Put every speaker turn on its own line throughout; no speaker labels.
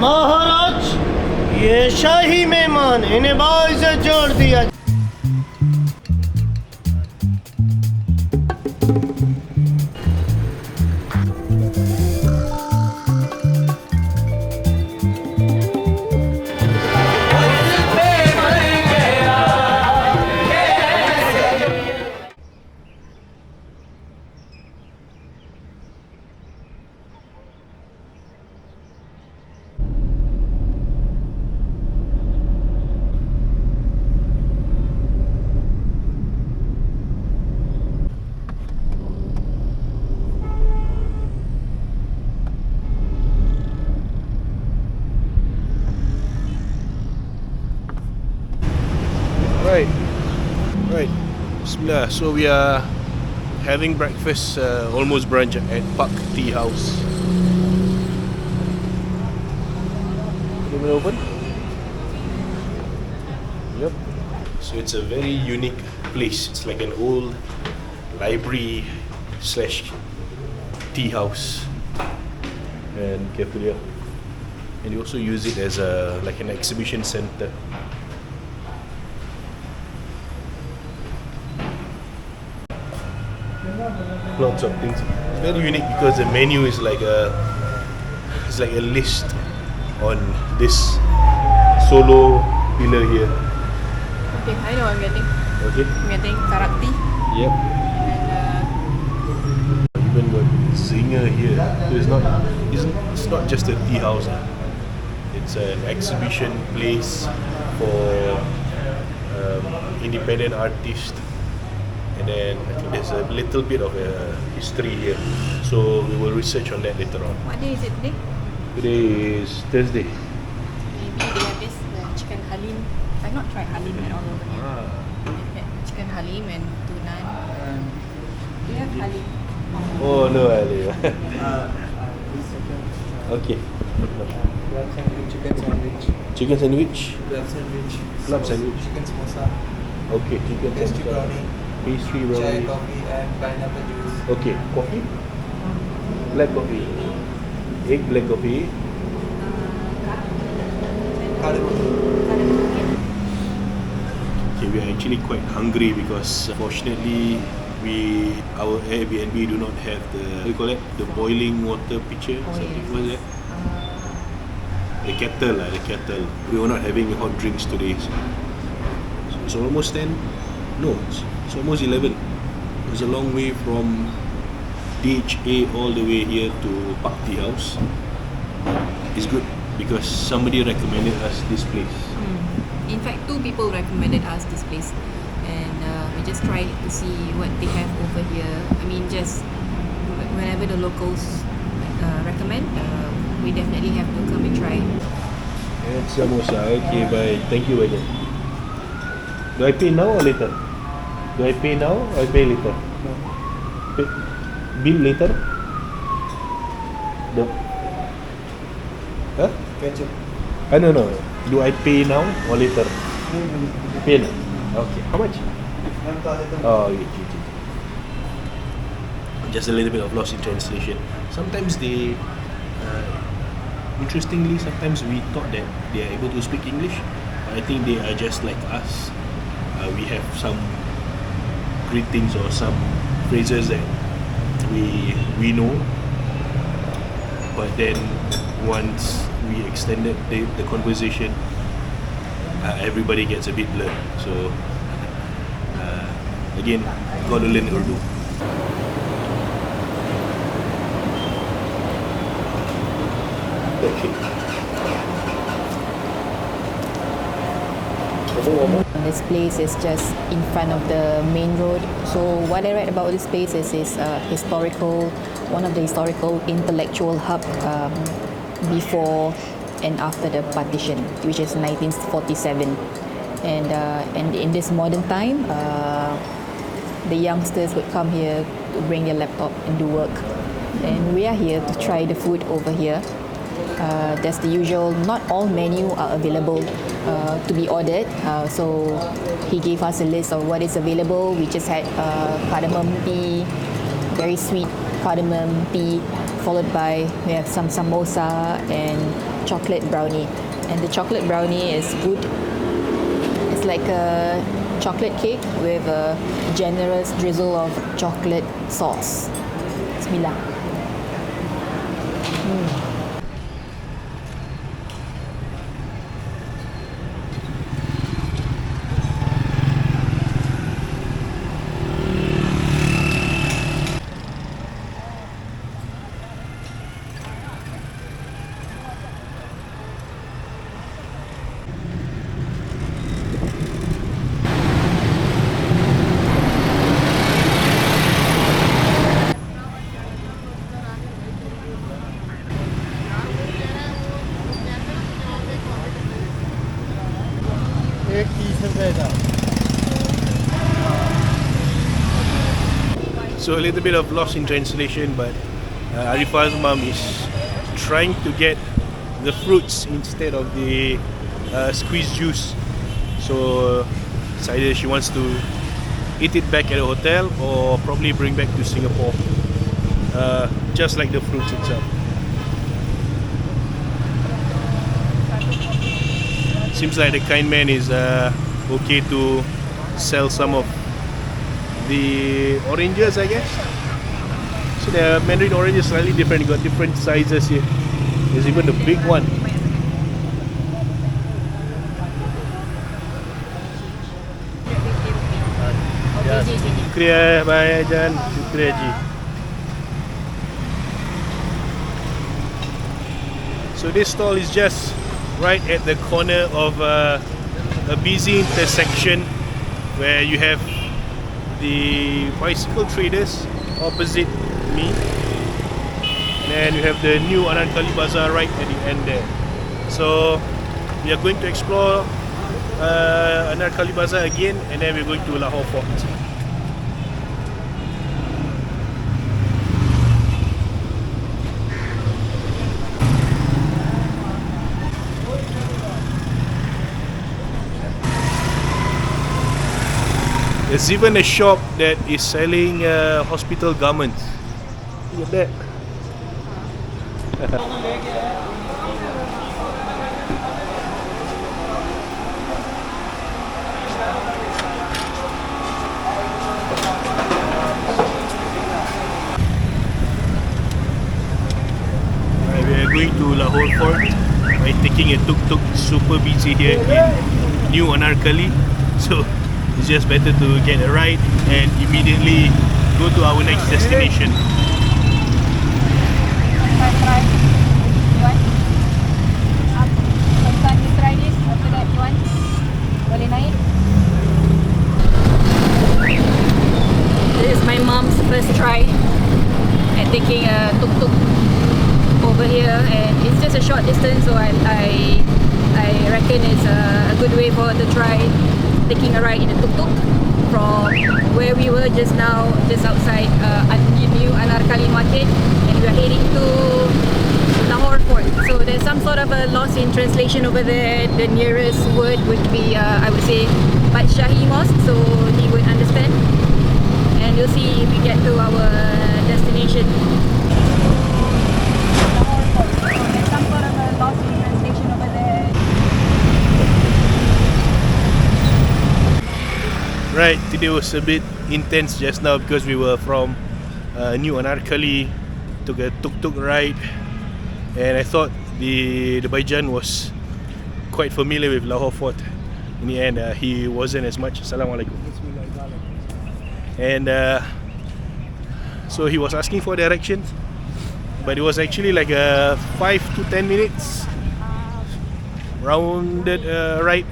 महाराज ये शाही मेहमान इन्हें बाइज़्ज़त जोड़ दिया.
Right. Bismillah. So we are having breakfast, almost brunch at Pak Tea House. Is it open? Yep. So it's a very unique place. It's like an old library slash tea house. And careful here. And you also use it as like an exhibition center. Lots of things. It's very unique because the menu is like a list on this solo pillar here.
Okay, I know what I'm getting.
Okay.
I'm getting karak tea.
Yep.
And
Even got zinger here. So it's not just a tea house. It's an exhibition place for independent artists. And then I think there's a little bit of a history here. So we will research on that later on.
what day is it today?
Today is Thursday.
Maybe they have this chicken halim. I've not tried halim at all over here. They've had chicken halim and tuna. Do you have halim?
Oh no, Ali. Okay.
Club sandwich, chicken sandwich,
Chicken sandwich.
club sandwich,
Club sandwich.
chicken samosa,
Okay, chicken
pastry
sandwich.
brownie,
Pastry
chai
brownie.
coffee and pineapple juice.
Okay, coffee. Black coffee. Egg black coffee.
Cardamom.
Okay, we are actually quite hungry because fortunately our Airbnb do not have the what do you call it? The boiling water pitcher. Something. What is that? The kettle. We were not having hot drinks today. So it's almost 10. No, it's almost 11. It's a long way from DHA all the way here to Pak Tea House. It's good because somebody recommended us this place.
In fact, 2 people recommended us this place, and we just tried to see what they have over here. I mean, just whenever the locals recommend, we definitely have to come and try.
And samosa. Okay, bye. Thank you again. Do I pay now or later? Do I pay now or I pay later?
No.
Bill later? The Huh?
Ketchup.
No. Do I pay now or later? Pay now. Okay. How much?
1,000.
Oh, okay. Just a little bit of loss in translation. Sometimes they, interestingly, sometimes we thought that they are able to speak English, but I think they are just like us. We have some greetings or some phrases that we know, but then once we extended the conversation, everybody gets a bit blurred. So again, gotta learn Urdu.
This place is just in front of the main road. So what I read about this place is one of the historical intellectual hub before and after the partition, which is 1947. And in this modern time, the youngsters would come here to bring their laptop and do work. And we are here to try the food over here. There's the usual, not all menu are available to be ordered. So he gave us a list of what is available. We just had cardamom tea, very sweet cardamom tea, followed by we have some samosa and chocolate brownie, and the chocolate brownie is good. It's like a chocolate cake with a generous drizzle of chocolate sauce. Bismillah.
So a little bit of loss in translation, but Arifa's mom is trying to get the fruits instead of the squeezed juice. So it's either she wants to eat it back at the hotel or probably bring back to Singapore, just like the fruits itself. Seems like the kind man is okay to sell some of the oranges, I guess. So the Mandarin orange is slightly different. You got different sizes here. There's even the big one. Shukriya Bhai Jan, Shukriya Ji. So this stall is just right at the corner of a busy intersection where you have the bicycle traders opposite me, and then you have the new Anarkali Bazaar right at the end there. So we are going to explore Anarkali Bazaar again, and then we're going to Lahore Fort. There's even a shop that is selling hospital garments. Look at that. Right, we are going to Lahore Fort by taking a tuk-tuk. Super busy here in New Anarkali. So it's just better to get a ride and immediately go to our next destination.
This is my mom's first try at taking a tuk-tuk over here, and it's just a short distance, so I reckon it's a good way for her to try taking a ride in a tuk-tuk from where we were just now, just outside New Anarkali Market, and we are heading to Lahore Fort. So there's some sort of a loss in translation over there. The nearest word would be, I would say, Shahi Mosque, so he would understand. And you'll see if we get to our destination. Lahore Fort. So there's some sort of a loss in translation over there.
Right, today was a bit intense just now because we were from New Anarkali, took a tuk-tuk ride, and I thought the Baijan was quite familiar with Lahore Fort. In the end, he wasn't as much. Assalamualaikum. And so he was asking for directions, but it was actually like a 5 to 10 minutes rounded ride.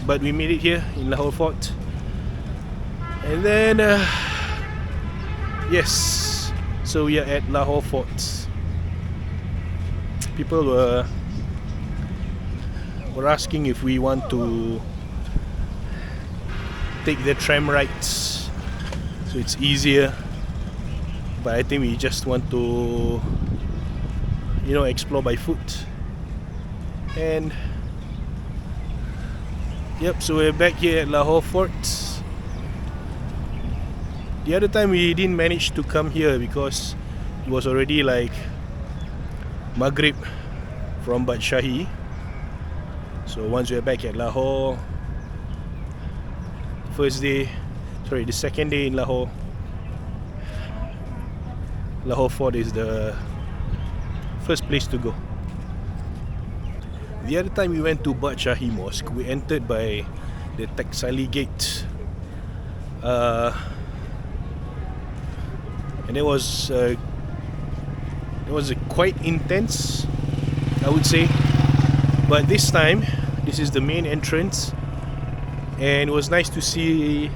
But we made it here in Lahore Fort. And then, yes, so we are at Lahore Fort. People were asking if we want to take the tram rides, so it's easier. But I think we just want to, explore by foot. And yep, so we're back here at Lahore Fort. The other time we didn't manage to come here because it was already like Maghrib, from Badshahi. So once we're back at Lahore, the second day in Lahore, Lahore Fort is the first place to go. The other time we went to Badshahi Mosque, we entered by the Taksali Gate, and it was quite intense, I would say. But this time, this is the main entrance, and it was nice to see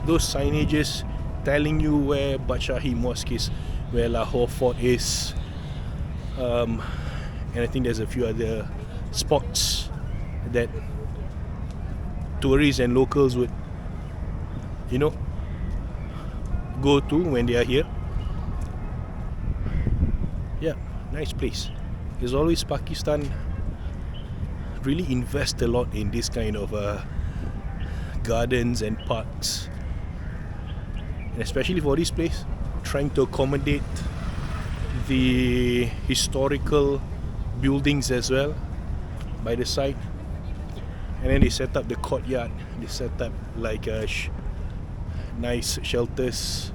those signages telling you where Badshahi Mosque is, where Lahore Fort is, and I think there's a few other spots that tourists and locals would, go to when they are here. Yeah, nice place. As always, Pakistan really invest a lot in this kind of gardens and parks, and especially for this place, trying to accommodate the historical buildings as well by the side. And then they set up the courtyard, they set up like nice shelters.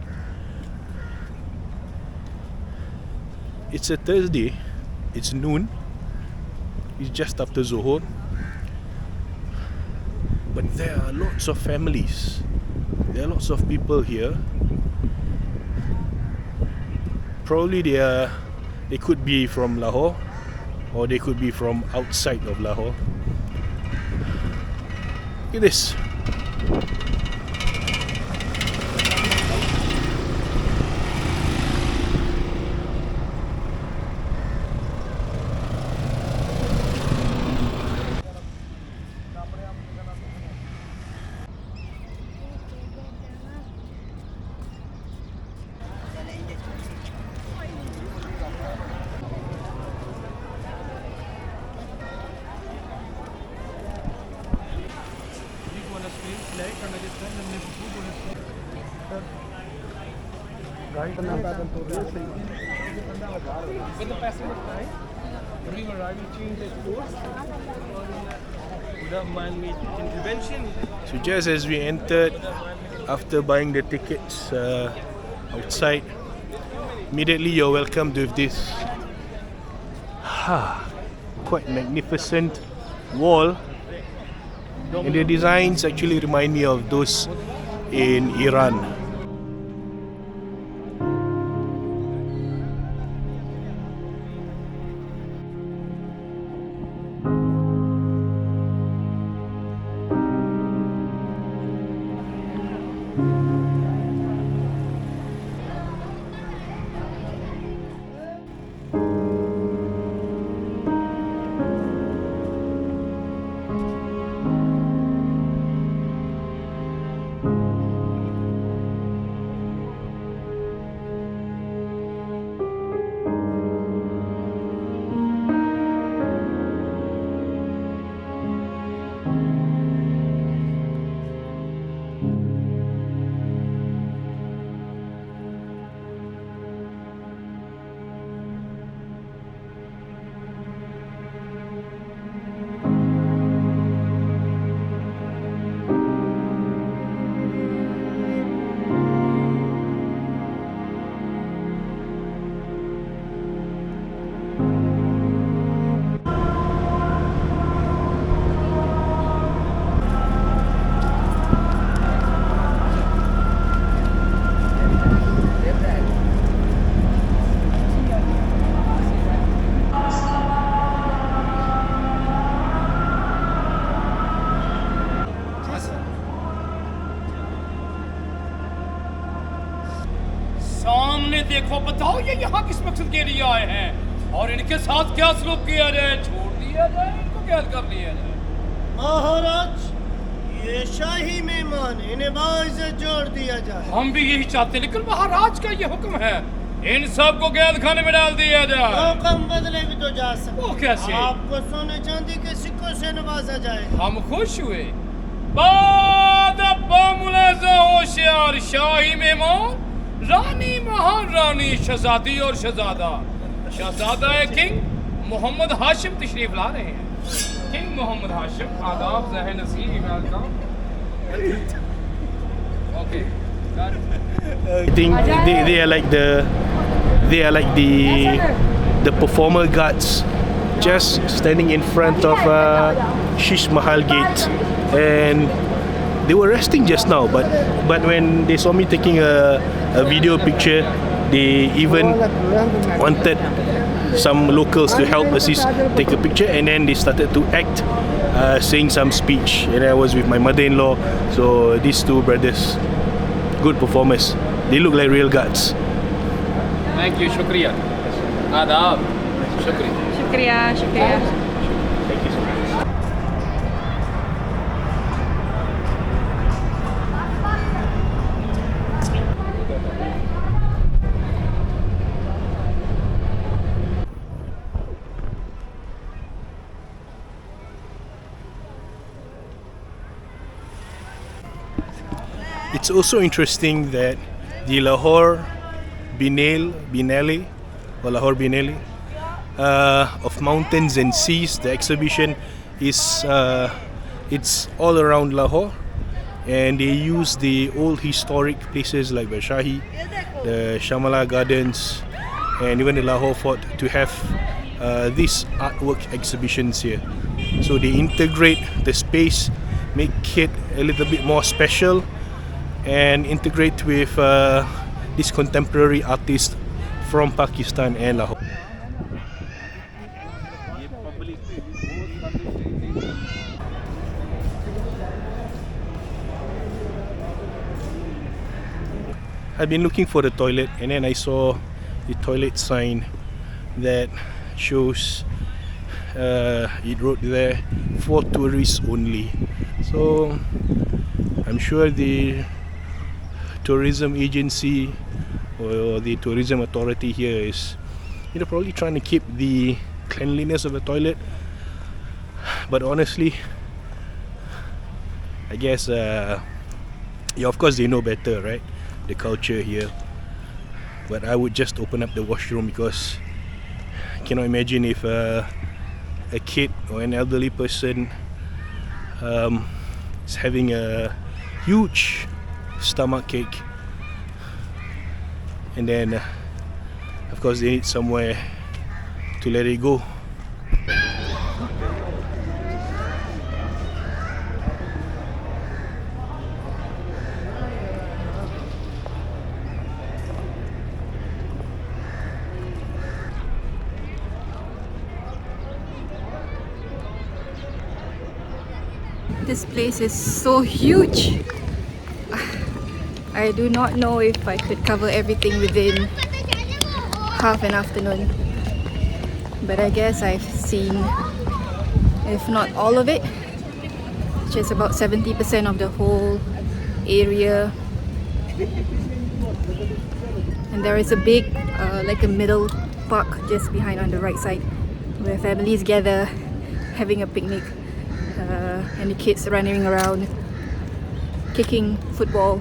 It's a Thursday, it's noon, it's just after Zuhur, but there are lots of families, there are lots of people here. Probably they could be from Lahore, or they could be from outside of Lahore. Look at this.
When the passenger time, we were arriving to change the course. Without man-made intervention.
So just as we entered, after buying the tickets outside, immediately you're welcomed with this quite magnificent wall, and the designs actually remind me of those in Iran.
सामने देखो, बताओ ये यहाँ किस मकसद के लिए आए हैं और इनके साथ क्या सलूक किया जाए, छोड़ दिया जाए, इनको कैद कर लिया जाए।
महाराज, ये शाही मेहमान, इन्हें बाइज़्ज़त जोड़ दिया जाए।
हम भी यही चाहते, लेकिन महाराज का ये हुक्म है, इन सबको कैद खाने में डाल दिया जाए।
हुक्म बदले भी तो जा सकते।
वो कैसे?
आपको सोने चांदी के सिक्कों से नवाजा जाए।
हम खुश हुए। बाद मुलाजा होशियार शाही मेहमान, रानी महारानी, शहजादी और शहजादा, शहजादा है किंग, मोहम्मद हाशिम तशरीफ ला रहे हैं। किंग मोहम्मद हाशिम, आदाब ज़ाहिर नसीब, welcome. Okay,
I think they are like the performer guards just standing in front of Shish Mahal gate, and they were resting just now, but when they saw me taking a video picture, they even wanted some locals to help assist take a picture, and then they started to act, saying some speech, and I was with my mother-in-law. So these two brothers, good performers, they look like real guards.
Thank you, शुक्रिया, आदाब, शुक्रिया।
Shukriya, shukriya.
Thank you so much. It's also interesting that the Lahore Biennale or Lahore Biennale of Mountains and Seas, the exhibition is it's all around Lahore, and they use the old historic places like Baishahi, the Shamala Gardens, and even the Lahore Fort to have these artwork exhibitions here. So they integrate the space, make it a little bit more special, and integrate with these contemporary artists from Pakistan and Lahore. I've been looking for the toilet, and then I saw the toilet sign that shows it wrote there for tourists only. So I'm sure the tourism agency or the tourism authority here is, probably trying to keep the cleanliness of the toilet. But honestly, I guess of course they know better, right? The culture here. But I would just open up the washroom, because I cannot imagine if a kid or an elderly person is having a huge stomach ache, and then of course they need somewhere to let it go.
This place is so huge. I do not know if I could cover everything within half an afternoon, but I guess I've seen, if not all of it, which is about 70% of the whole area. And there is a big, like a middle park just behind on the right side, where families gather having a picnic, and the kids running around kicking football.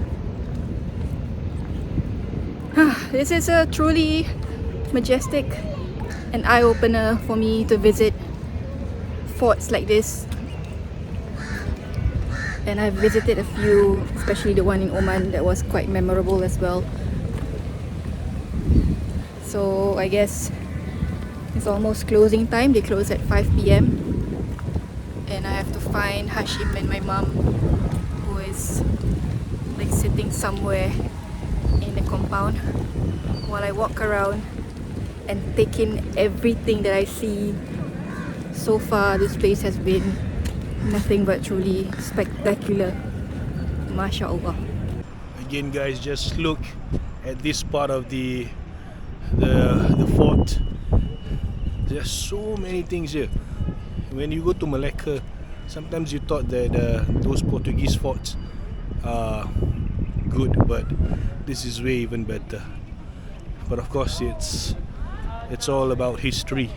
This is a truly majestic and eye-opener for me to visit forts like this. And I've visited a few, especially the one in Oman, that was quite memorable as well. So I guess it's almost closing time. They close at 5 p.m. and I have to find Hashim and my mom, who is like sitting somewhere in the compound, while I walk around and take in everything that I see. So far this place has been nothing but truly spectacular. MashaAllah.
Again guys, just look at this part of the fort. There's so many things here. When you go to Malacca, sometimes you thought that those Portuguese forts are good, but this is way even better. But of course it's all about history.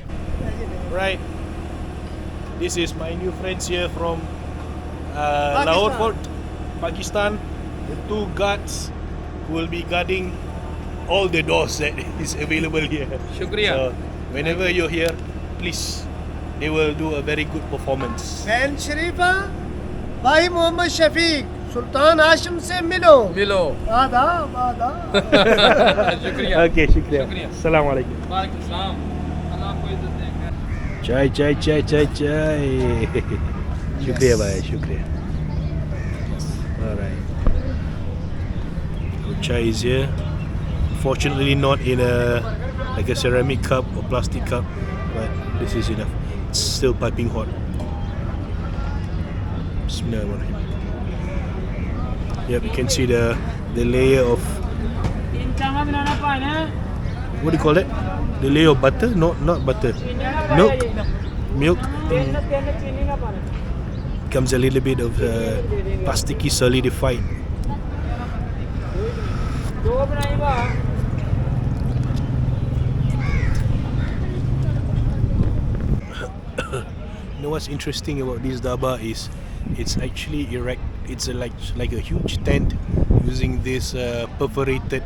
Right, this is my new friends here from Lahore Fort, Pakistan. The two guards who will be guarding all the doors that is available here.
शुक्रिया।
So whenever you're here, least they will do a very good performance.
बहन शरीफा भाई मोहम्मद शफीक सुल्तान हाशिम से मिलो
मिलो
आदाब आदाब
शुक्रिया
Okay, shukriya.
Shukriya.
Assalamu alaikum.
वालेकुम सलाम अल्लाह आपको इज्जत देगा
Chai, chai, chai, chai, chai. Shukriya, bhai. Shukriya. Alright. Our chai is here. Fortunately, not in like a ceramic cup or plastic cup, but this is enough. It's still piping hot. Bismillahirrahmanirrahim. Yep, you can see the layer of what do you call it? The layer of butter? No, not butter. Milk. Milk. Comes a little bit of plasticky solidified. You know what's interesting about this daba is it's actually erect. It's like a huge tent using this perforated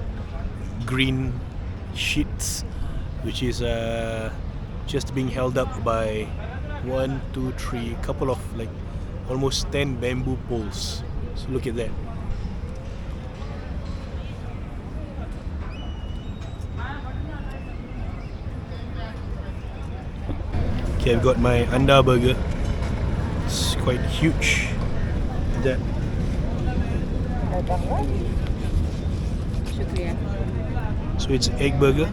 green sheets, which is just being held up by 1, 2, 3, couple of like almost 10 bamboo poles. So look at that. Okay, I've got my anda burger. It's quite huge. That. So it's egg burger.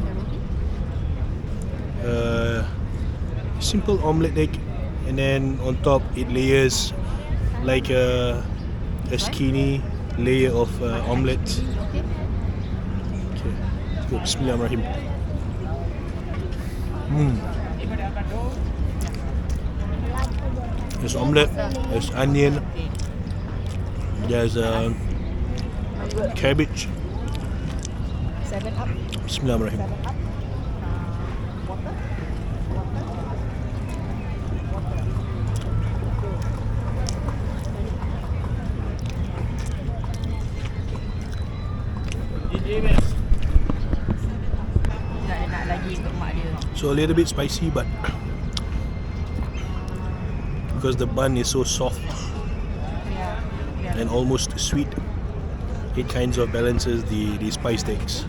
Simple omelette egg, and then on top it layers like a skinny layer of omelette. Okay, let's go. Bismillahirrahmanirrahim. There's omelette, there's onion, there's cabbage.
7 up.
Bismillahirrahmanirrahim. So a little bit spicy, but because the bun is so soft and almost sweet, it kind of balances the spice taste.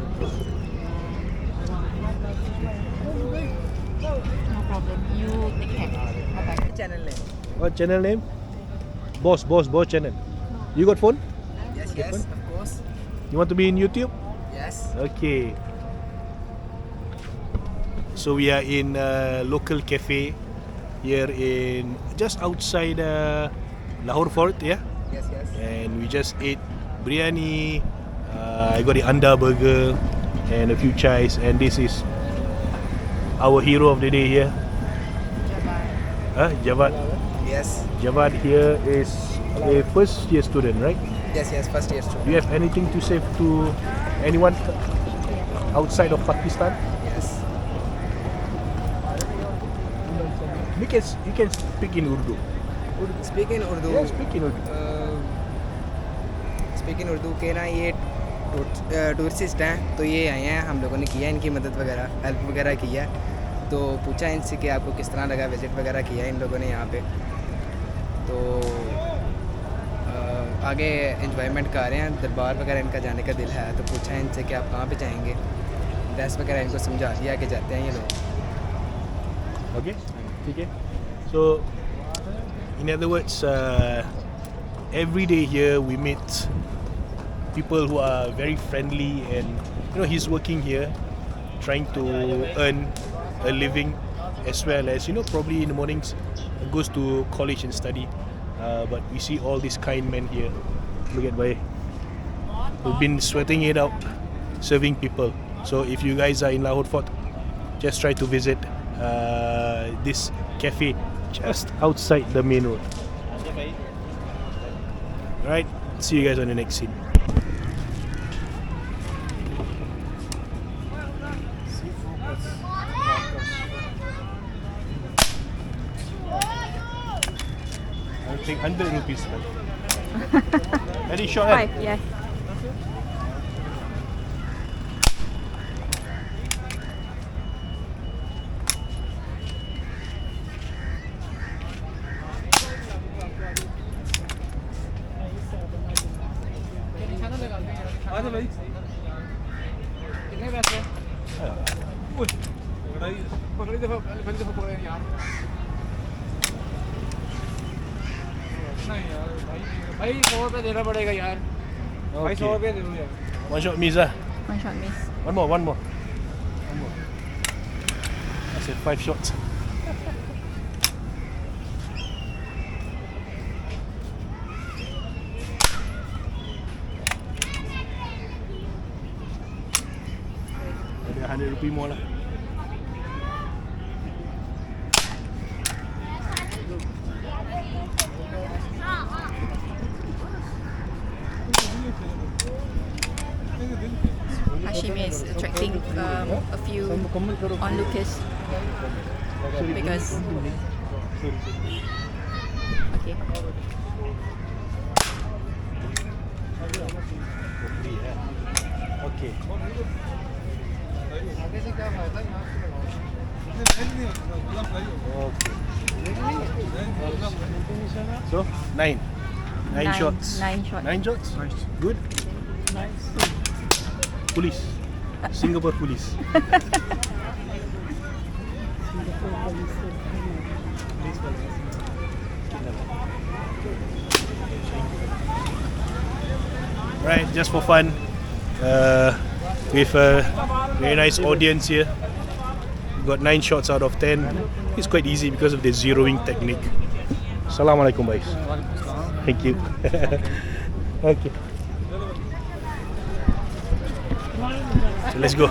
No problem. You take care. Bye-bye.
Channel name.
What channel name? Boss channel. You got phone?
Yes,
Good one.
of course.
You want to be in YouTube?
Yes.
Okay. So we are in a local cafe here in just outside Lahore Fort, yeah?
Yes.
And we just ate biryani. I got the anda burger and a few chais, and this is our hero of the day here. Javad.
Yes.
Javad here is a first year student, right?
Yes, first year
Do
student.
you have anything to say to anyone outside of Pakistan?
Yes.
You can speak in Urdu.
Speak in Urdu.
Yeah, speak in Urdu.
Speak in Urdu के ना ये tourist हैं, तो ये आए हैं, हम लोगों ने किया इनकी मदद वगैरह हेल्प वगैरह किया, तो पूछा इनसे कि आपको किस तरह लगा, विज़िट वगैरह किया इन लोगों ने यहाँ पे, तो आगे एंजॉयमेंट कर रहे हैं, दरबार वगैरह इनका जाने का दिल है, तो पूछा इनसे कि आप कहाँ पे जाएंगे, ड्रेस वगैरह इनको समझा दिया कि जाते हैं ये लोग.
Okay, okay. So, in other words, every day here we meet people who are very friendly, and he's working here, trying to earn a living, as well as probably in the mornings goes to college and study. But we see all these kind men here. Look at why we've been sweating it out, serving people. So if you guys are in Lahore Fort, just try to visit this cafe just outside the main road. Alright, see you guys on the next scene. I'll take 100 rupees. Very short.
5, yes.
पहली दफा पकड़े यार नहीं यार भाई 100 रुपये देना पड़ेगा यार भाई 100 रुपये दे दो यार
One shot miss ah.
One shot miss.
One more. I said 5 shots. Ada 100 rupiah more lah.
Hashim is attracting a few onlookers because okay.
Okay. So 9 shots.
9 shots.
9 shots. Good. Police. Singapore police. Right, just for fun, with a very nice audience here. We got 9 shots out of 10. It's quite easy because of the zeroing technique. Assalamualaikum guys. Thank you. Okay. So let's go.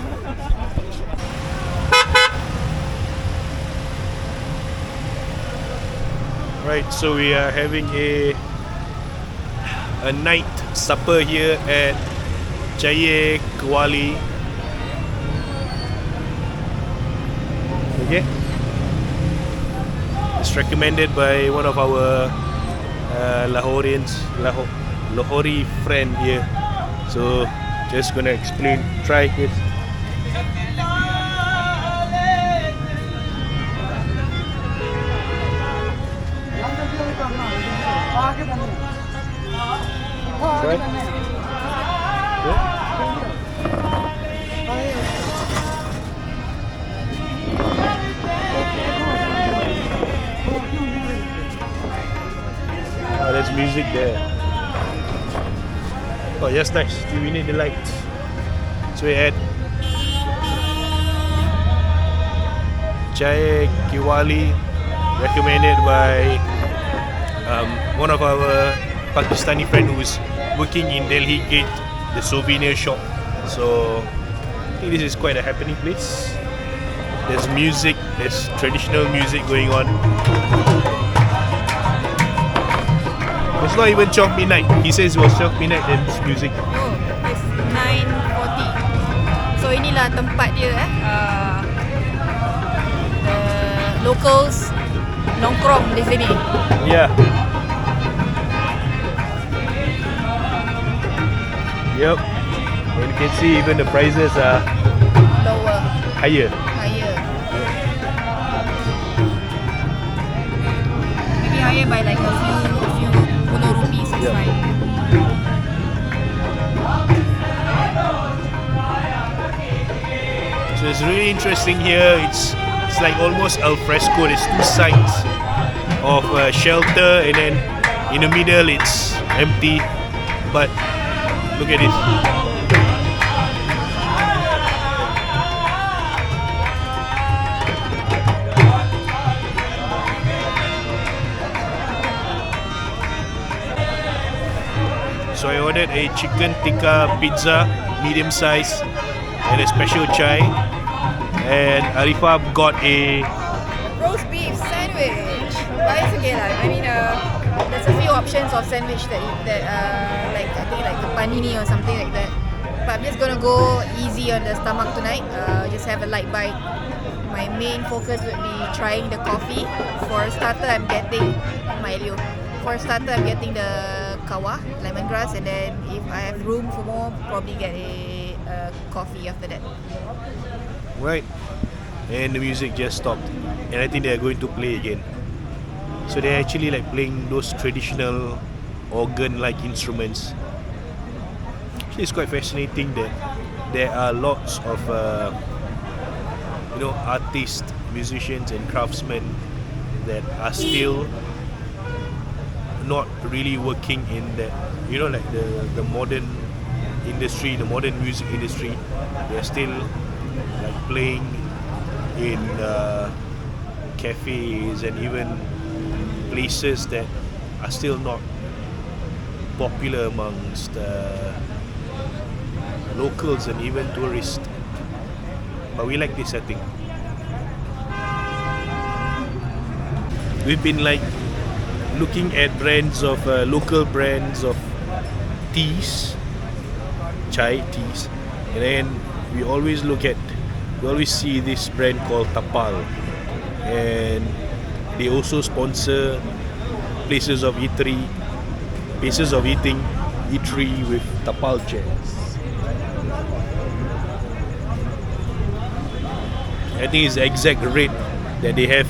Right, so we are having a night supper here at Chaye Qawali. Okay. It's recommended by one of our Lahore friend here. So just gonna explain. Try this. Try. Oh, there's music there. Oh, that's nice. We need the lights. So we had Chaye Qawali, recommended by one of our Pakistani friend who's working in Delhi Gate, the souvenir shop. So I think this is quite a happening place. There's music, there's traditional music going on. It's not even 12 midnight. He says it was 12 midnight then it's music.
Oh, it's 9:40. So inilah tempat dia the locals nongkrong di sini.
Yeah. Yep. And you can see even the prices are
Lower,
higher.
higher. Maybe higher by like a few puluh rupees is
Yeah.
fine.
So it's really interesting here. It's like almost al fresco. There's 2 sides of shelter, and then in the middle it's empty. But look at this. So I ordered a chicken tikka pizza, medium size, and a special chai. And Arifah got a
Roast beef sandwich. But it's okay lah. I mean, there's a few options of sandwich that like I think like a panini or something like that. But I'm just gonna go easy on the stomach tonight. Just have a light bite. My main focus would be trying the coffee. For starter, I'm getting For starter, I'm getting the kawa, lemongrass, and then if I have room for more, probably get a coffee after that.
right, and the music just stopped, and I think they are going to play again. So they're actually like playing those traditional organ-like instruments. Actually, it's quite fascinating that there are lots of artists, musicians and craftsmen that are still not really working in that, you know, like the modern industry, the modern music industry. They're still like playing in cafes and even places that are still not popular amongst locals and even tourists. But we like this setting. We've been like looking at brands of local brands of teas, chai teas, and then we always see this brand called Tapal, and they also sponsor places of eating with Tapal chairs. I think it's the exact rate that they have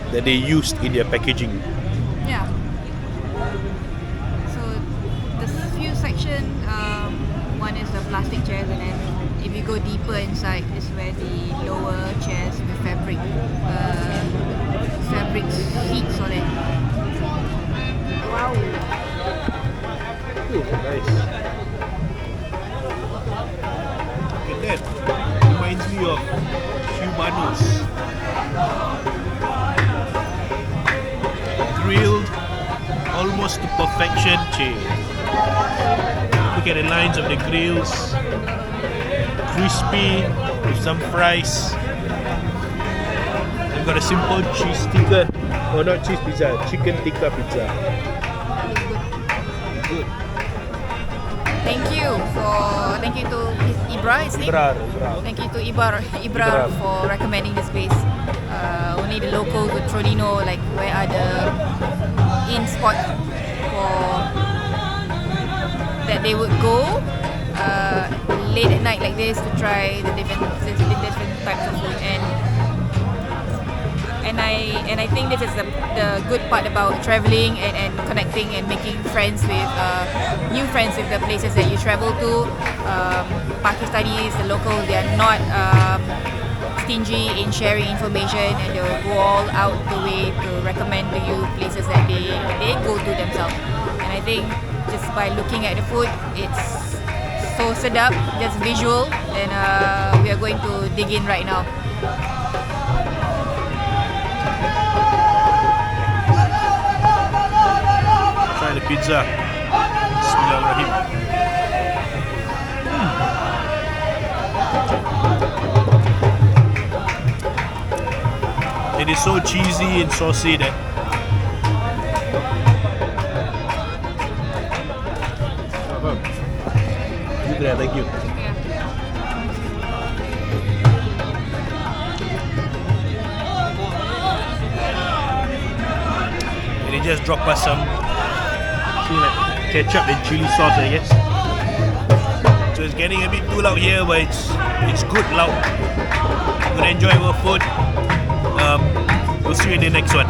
that they used in their packaging.
Yeah. So there's a few sections. One is the plastic chairs, and then if you go deeper inside is where the lower chairs with fabric seats on it. Wow.
Ooh, nice. And that reminds me of Cubanos. Grilled almost to perfection, Che. Look at the lines of the grills, crispy with some fries. I've got a simple cheese tikka, or not cheese pizza, chicken tikka pizza. Good.
Thank you to Ibra, his name?
Ibrar.
Thank you to Ibrar for recommending this place. Only the locals would truly know like where are the in spots that they would go late at night like this to try the different types of food, and I think this is the good part about traveling and connecting and making friends with new friends with the places that you travel to. Pakistanis, the locals, they are not stingy in sharing information, and they will go all out the way to recommend to you places that they go to themselves. And I think just by looking at the food, it's so sedap, just visual, and we are going to dig in right now.
Try the pizza. Bismillahirrahmanirrahim. It is so cheesy and saucy that thank you. And they just drop us some like ketchup and chili sauce, I guess. So it's getting a bit too loud here, but it's good loud. We're gonna enjoy our food. We'll see you in the next one.